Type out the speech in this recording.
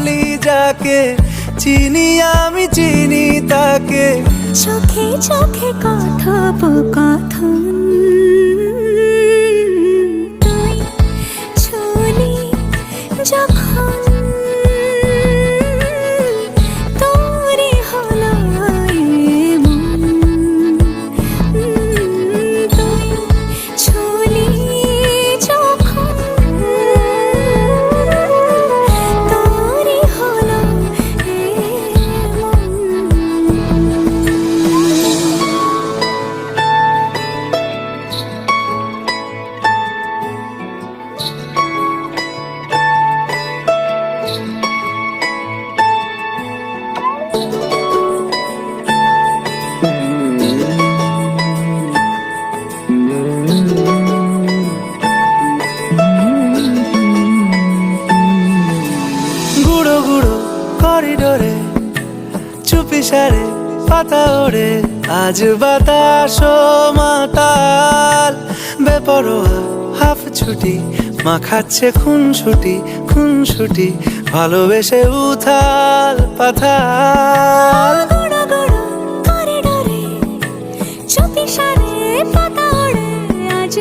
বলি যাকে, চিনি আমি চিনি তাকে। চোখে চোখে কথোপকথন, তুই ছুলি যখন, তোরে হলো এমন। তুই ছুলি যখন, তোরে হলো এমন। গুঁড়ো গুঁড়ো করিডোরে চুপি সারে পাতা ওড়ে, আজ বাতাস মাতাল বেপরোয়া হাফ ছুটি, মাখাচ্ছে খুনসুটি খুনসুটি, ভালোবেসে উথাল পাথাল। গুঁড়ো গুঁড়ো করিডোরে চুপি সারে পাতা ওড়ে, আজ